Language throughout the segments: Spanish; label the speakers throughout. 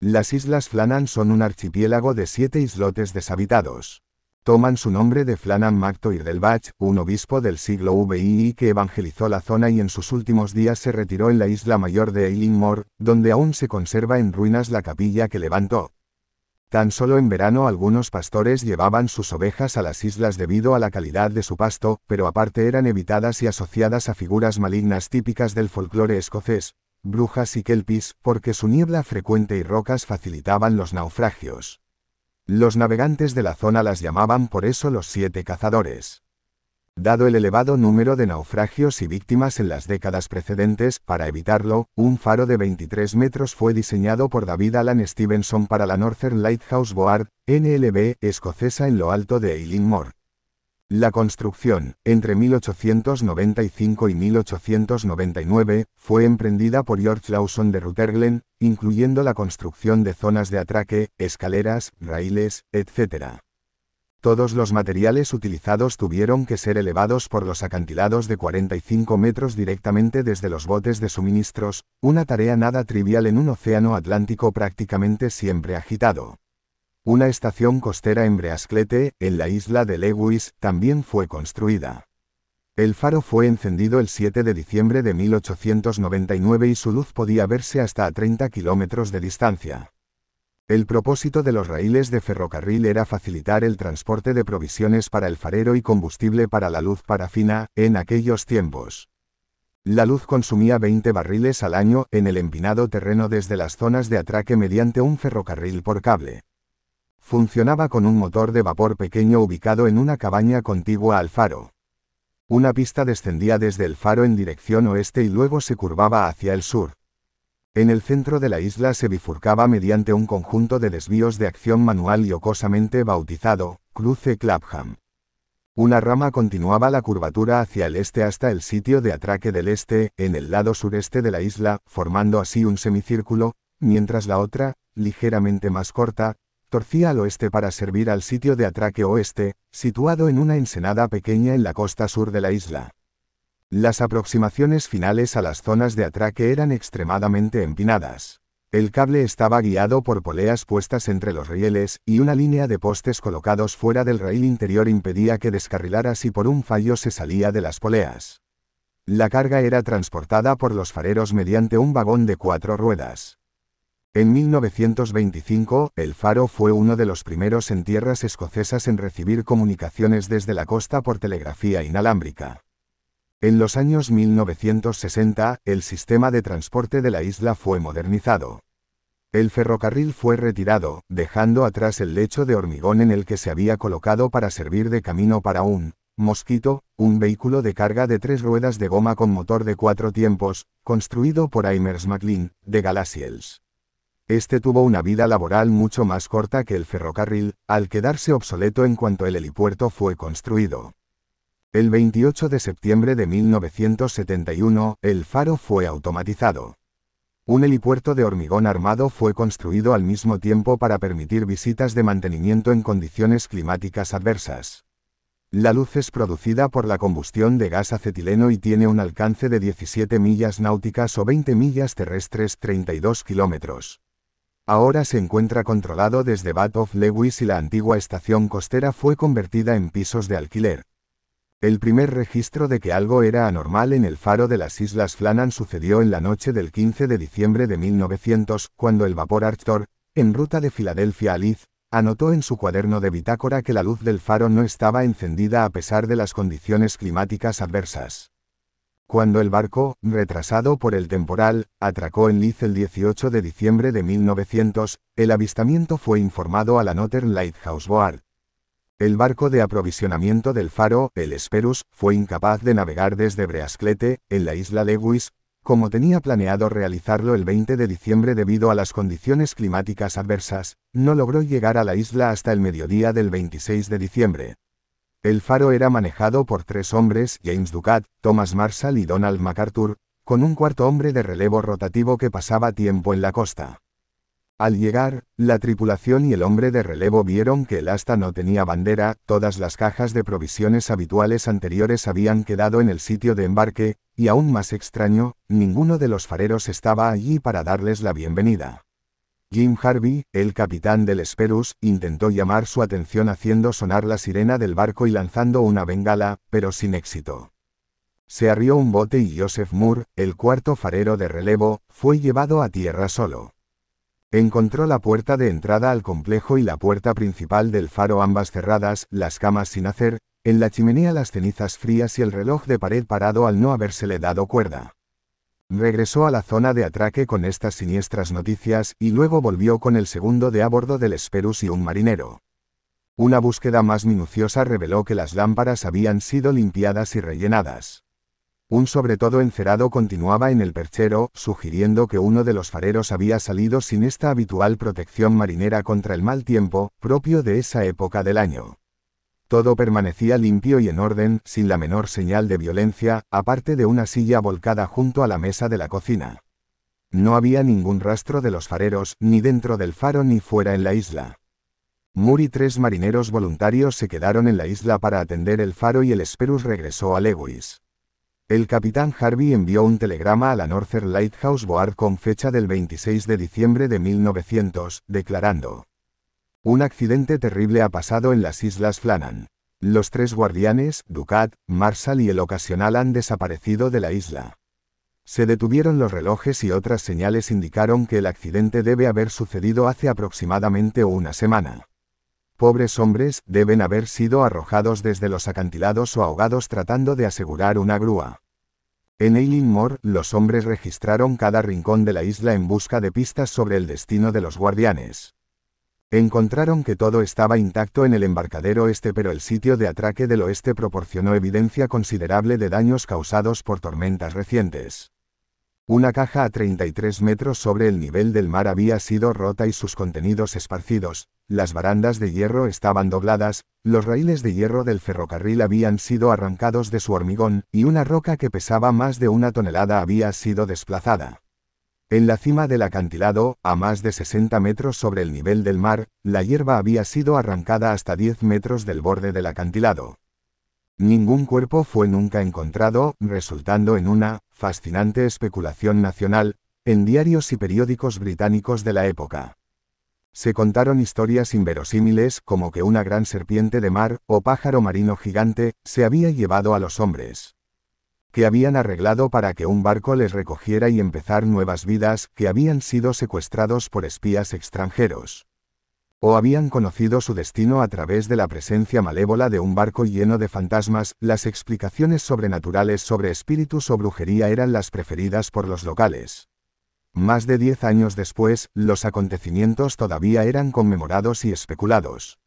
Speaker 1: Las Islas Flannan son un archipiélago de 7 islotes deshabitados. Toman su nombre de Flannan mac Toirdelbach, un obispo del siglo VII que evangelizó la zona y en sus últimos días se retiró en la isla mayor de Eilean donde aún se conserva en ruinas la capilla que levantó. Tan solo en verano algunos pastores llevaban sus ovejas a las islas debido a la calidad de su pasto, pero aparte eran evitadas y asociadas a figuras malignas típicas del folclore escocés, brujas y kelpis, porque su niebla frecuente y rocas facilitaban los naufragios. Los navegantes de la zona las llamaban por eso los 7 cazadores. Dado el elevado número de naufragios y víctimas en las décadas precedentes, para evitarlo, un faro de 23 metros fue diseñado por David Alan Stevenson para la Northern Lighthouse Board, NLB, escocesa en lo alto de Eilean. La construcción, entre 1895 y 1899, fue emprendida por George Lawson de Rutherglen, incluyendo la construcción de zonas de atraque, escaleras, raíles, etc. Todos los materiales utilizados tuvieron que ser elevados por los acantilados de 45 metros directamente desde los botes de suministros, una tarea nada trivial en un océano Atlántico prácticamente siempre agitado. Una estación costera en Breasclete, en la isla de Lewis, también fue construida. El faro fue encendido el 7 de diciembre de 1899 y su luz podía verse hasta a 30 kilómetros de distancia. El propósito de los raíles de ferrocarril era facilitar el transporte de provisiones para el farero y combustible para la luz parafina, en aquellos tiempos. La luz consumía 20 barriles al año en el empinado terreno desde las zonas de atraque mediante un ferrocarril por cable. Funcionaba con un motor de vapor pequeño ubicado en una cabaña contigua al faro. Una pista descendía desde el faro en dirección oeste y luego se curvaba hacia el sur. En el centro de la isla se bifurcaba mediante un conjunto de desvíos de acción manual y jocosamente bautizado, Cruce Clapham. Una rama continuaba la curvatura hacia el este hasta el sitio de atraque del este, en el lado sureste de la isla, formando así un semicírculo, mientras la otra, ligeramente más corta, torcía al oeste para servir al sitio de atraque oeste, situado en una ensenada pequeña en la costa sur de la isla. Las aproximaciones finales a las zonas de atraque eran extremadamente empinadas. El cable estaba guiado por poleas puestas entre los rieles, y una línea de postes colocados fuera del raíl interior impedía que descarrilara si por un fallo se salía de las poleas. La carga era transportada por los fareros mediante un vagón de 4 ruedas. En 1925, el faro fue uno de los primeros en tierras escocesas en recibir comunicaciones desde la costa por telegrafía inalámbrica. En los años 1960, el sistema de transporte de la isla fue modernizado. El ferrocarril fue retirado, dejando atrás el lecho de hormigón en el que se había colocado para servir de camino para un Mosquito, un vehículo de carga de 3 ruedas de goma con motor de 4 tiempos, construido por Aimers MacLean, de Galashiels. Este tuvo una vida laboral mucho más corta que el ferrocarril, al quedarse obsoleto en cuanto el helipuerto fue construido. El 28 de septiembre de 1971, el faro fue automatizado. Un helipuerto de hormigón armado fue construido al mismo tiempo para permitir visitas de mantenimiento en condiciones climáticas adversas. La luz es producida por la combustión de gas acetileno y tiene un alcance de 17 millas náuticas o 20 millas terrestres, 32 kilómetros. Ahora se encuentra controlado desde Bath of Lewis y la antigua estación costera fue convertida en pisos de alquiler. El primer registro de que algo era anormal en el faro de las Islas Flannan sucedió en la noche del 15 de diciembre de 1900, cuando el vapor Arctor, en ruta de Filadelfia a Leith, anotó en su cuaderno de bitácora que la luz del faro no estaba encendida a pesar de las condiciones climáticas adversas. Cuando el barco, retrasado por el temporal, atracó en Leith el 18 de diciembre de 1900, el avistamiento fue informado a la Northern Lighthouse Board. El barco de aprovisionamiento del faro, el Hesperus, fue incapaz de navegar desde Breasclete, en la isla Lewis, como tenía planeado realizarlo el 20 de diciembre debido a las condiciones climáticas adversas, no logró llegar a la isla hasta el mediodía del 26 de diciembre. El faro era manejado por 3 hombres, James Ducat, Thomas Marshall y Donald MacArthur, con un cuarto hombre de relevo rotativo que pasaba tiempo en la costa. Al llegar, la tripulación y el hombre de relevo vieron que el asta no tenía bandera, todas las cajas de provisiones habituales anteriores habían quedado en el sitio de embarque, y aún más extraño, ninguno de los fareros estaba allí para darles la bienvenida. Jim Harvey, el capitán del Hesperus, intentó llamar su atención haciendo sonar la sirena del barco y lanzando una bengala, pero sin éxito. Se arrió un bote y Joseph Moore, el cuarto farero de relevo, fue llevado a tierra solo. Encontró la puerta de entrada al complejo y la puerta principal del faro ambas cerradas, las camas sin hacer, en la chimenea las cenizas frías y el reloj de pared parado al no habérsele dado cuerda. Regresó a la zona de atraque con estas siniestras noticias y luego volvió con el segundo de a bordo del Hesperus y un marinero. Una búsqueda más minuciosa reveló que las lámparas habían sido limpiadas y rellenadas. Un sobretodo encerado continuaba en el perchero, sugiriendo que uno de los fareros había salido sin esta habitual protección marinera contra el mal tiempo, propio de esa época del año. Todo permanecía limpio y en orden, sin la menor señal de violencia, aparte de una silla volcada junto a la mesa de la cocina. No había ningún rastro de los fareros, ni dentro del faro ni fuera en la isla. Moore y 3 marineros voluntarios se quedaron en la isla para atender el faro y el Hesperus regresó a Lewis. El capitán Harvey envió un telegrama a la Northern Lighthouse Board con fecha del 26 de diciembre de 1900, declarando: un accidente terrible ha pasado en las Islas Flannan. Los 3 guardianes, Ducat, Marshall y el ocasional han desaparecido de la isla. Se detuvieron los relojes y otras señales indicaron que el accidente debe haber sucedido hace aproximadamente una semana. Pobres hombres, deben haber sido arrojados desde los acantilados o ahogados tratando de asegurar una grúa. En Eilean Mor, los hombres registraron cada rincón de la isla en busca de pistas sobre el destino de los guardianes. Encontraron que todo estaba intacto en el embarcadero este, pero el sitio de atraque del oeste proporcionó evidencia considerable de daños causados por tormentas recientes. Una caja a 33 metros sobre el nivel del mar había sido rota y sus contenidos esparcidos, las barandas de hierro estaban dobladas, los raíles de hierro del ferrocarril habían sido arrancados de su hormigón, y una roca que pesaba más de 1 tonelada había sido desplazada. En la cima del acantilado, a más de 60 metros sobre el nivel del mar, la hierba había sido arrancada hasta 10 metros del borde del acantilado. Ningún cuerpo fue nunca encontrado, resultando en una fascinante especulación nacional en diarios y periódicos británicos de la época. Se contaron historias inverosímiles como que una gran serpiente de mar, o pájaro marino gigante, se había llevado a los hombres. Que habían arreglado para que un barco les recogiera y empezar nuevas vidas, que habían sido secuestrados por espías extranjeros. O habían conocido su destino a través de la presencia malévola de un barco lleno de fantasmas. Las explicaciones sobrenaturales sobre espíritus o brujería eran las preferidas por los locales. Más de 10 años después, los acontecimientos todavía eran conmemorados y especulados.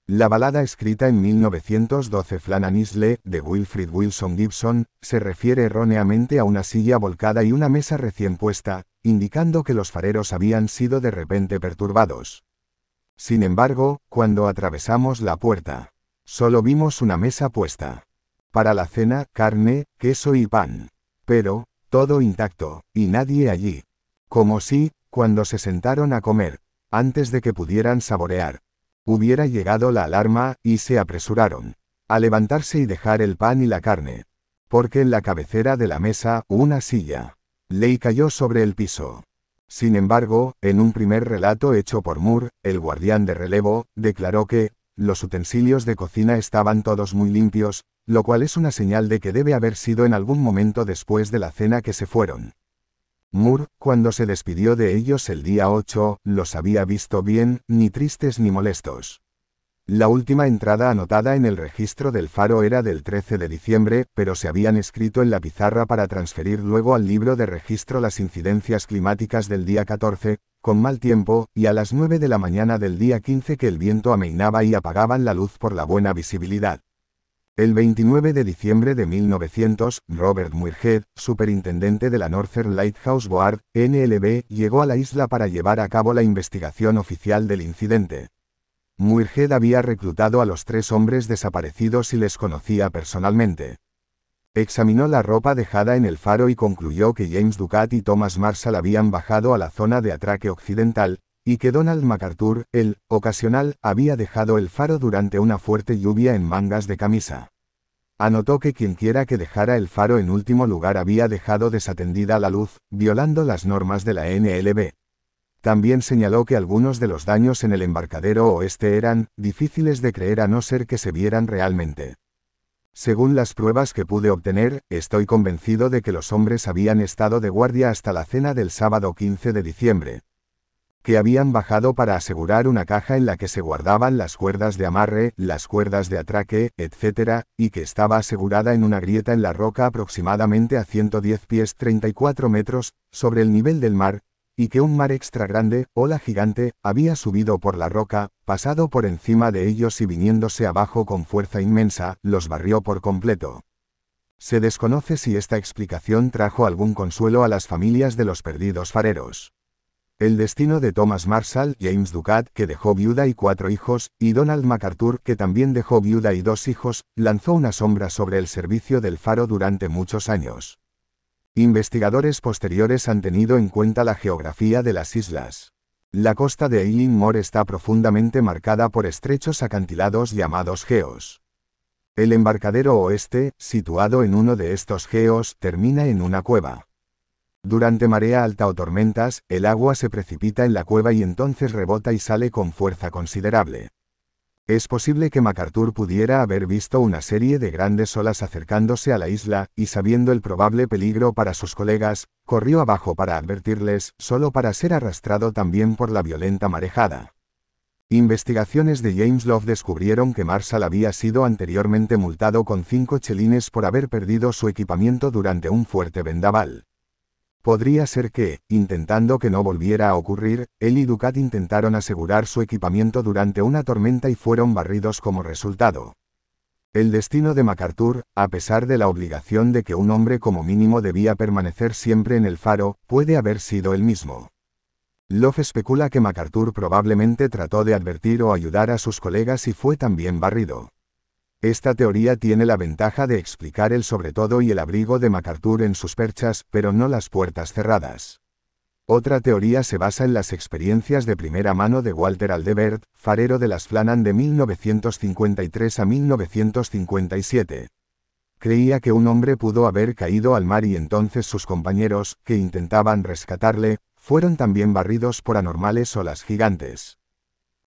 Speaker 1: La balada escrita en 1912 Flannan Isle, de Wilfrid Wilson Gibson, se refiere erróneamente a una silla volcada y una mesa recién puesta, indicando que los fareros habían sido de repente perturbados. Sin embargo, cuando atravesamos la puerta, solo vimos una mesa puesta. Para la cena, carne, queso y pan. Pero, todo intacto, y nadie allí. Como si, cuando se sentaron a comer, antes de que pudieran saborear, hubiera llegado la alarma, y se apresuraron a levantarse y dejar el pan y la carne. Porque en la cabecera de la mesa, una silla le cayó sobre el piso. Sin embargo, en un primer relato hecho por Moore, el guardián de relevo, declaró que los utensilios de cocina estaban todos muy limpios, lo cual es una señal de que debe haber sido en algún momento después de la cena que se fueron. Moore, cuando se despidió de ellos el día 8, los había visto bien, ni tristes ni molestos. La última entrada anotada en el registro del faro era del 13 de diciembre, pero se habían escrito en la pizarra para transferir luego al libro de registro las incidencias climáticas del día 14, con mal tiempo, y a las 9 de la mañana del día 15 que el viento amainaba y apagaban la luz por la buena visibilidad. El 29 de diciembre de 1900, Robert Muirhead, superintendente de la Northern Lighthouse Board, NLB, llegó a la isla para llevar a cabo la investigación oficial del incidente. Muirhead había reclutado a los 3 hombres desaparecidos y les conocía personalmente. Examinó la ropa dejada en el faro y concluyó que James Ducat y Thomas Marshall habían bajado a la zona de atraque occidental, y que Donald MacArthur, el ocasional, había dejado el faro durante una fuerte lluvia en mangas de camisa. Anotó que quienquiera que dejara el faro en último lugar había dejado desatendida la luz, violando las normas de la NLB. También señaló que algunos de los daños en el embarcadero oeste eran difíciles de creer a no ser que se vieran realmente. Según las pruebas que pude obtener, estoy convencido de que los hombres habían estado de guardia hasta la cena del sábado 15 de diciembre. Que habían bajado para asegurar una caja en la que se guardaban las cuerdas de amarre, las cuerdas de atraque, etc., y que estaba asegurada en una grieta en la roca aproximadamente a 110 pies 34 metros, sobre el nivel del mar, y que un mar extra grande, ola gigante, había subido por la roca, pasado por encima de ellos y viniéndose abajo con fuerza inmensa, los barrió por completo. Se desconoce si esta explicación trajo algún consuelo a las familias de los perdidos fareros. El destino de Thomas Marshall, James Ducat, que dejó viuda y 4 hijos, y Donald MacArthur, que también dejó viuda y 2 hijos, lanzó una sombra sobre el servicio del faro durante muchos años. Investigadores posteriores han tenido en cuenta la geografía de las islas. La costa de Eilean Mor está profundamente marcada por estrechos acantilados llamados geos. El embarcadero oeste, situado en uno de estos geos, termina en una cueva. Durante marea alta o tormentas, el agua se precipita en la cueva y entonces rebota y sale con fuerza considerable. Es posible que MacArthur pudiera haber visto una serie de grandes olas acercándose a la isla, y sabiendo el probable peligro para sus colegas, corrió abajo para advertirles, solo para ser arrastrado también por la violenta marejada. Investigaciones de James Love descubrieron que Marshall había sido anteriormente multado con 5 chelines por haber perdido su equipamiento durante un fuerte vendaval. Podría ser que, intentando que no volviera a ocurrir, él y Ducat intentaron asegurar su equipamiento durante una tormenta y fueron barridos como resultado. El destino de MacArthur, a pesar de la obligación de que un hombre como mínimo debía permanecer siempre en el faro, puede haber sido el mismo. Love especula que MacArthur probablemente trató de advertir o ayudar a sus colegas y fue también barrido. Esta teoría tiene la ventaja de explicar el sobretodo y el abrigo de MacArthur en sus perchas, pero no las puertas cerradas. Otra teoría se basa en las experiencias de primera mano de Walter Aldebert, farero de las Flannan de 1953 a 1957. Creía que un hombre pudo haber caído al mar y entonces sus compañeros, que intentaban rescatarle, fueron también barridos por anormales olas gigantes.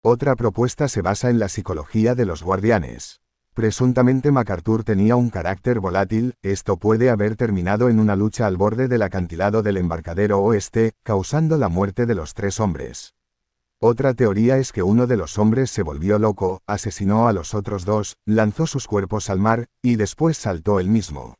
Speaker 1: Otra propuesta se basa en la psicología de los guardianes. Presuntamente MacArthur tenía un carácter volátil, esto puede haber terminado en una lucha al borde del acantilado del embarcadero oeste, causando la muerte de los 3 hombres. Otra teoría es que uno de los hombres se volvió loco, asesinó a los otros 2, lanzó sus cuerpos al mar, y después saltó él mismo.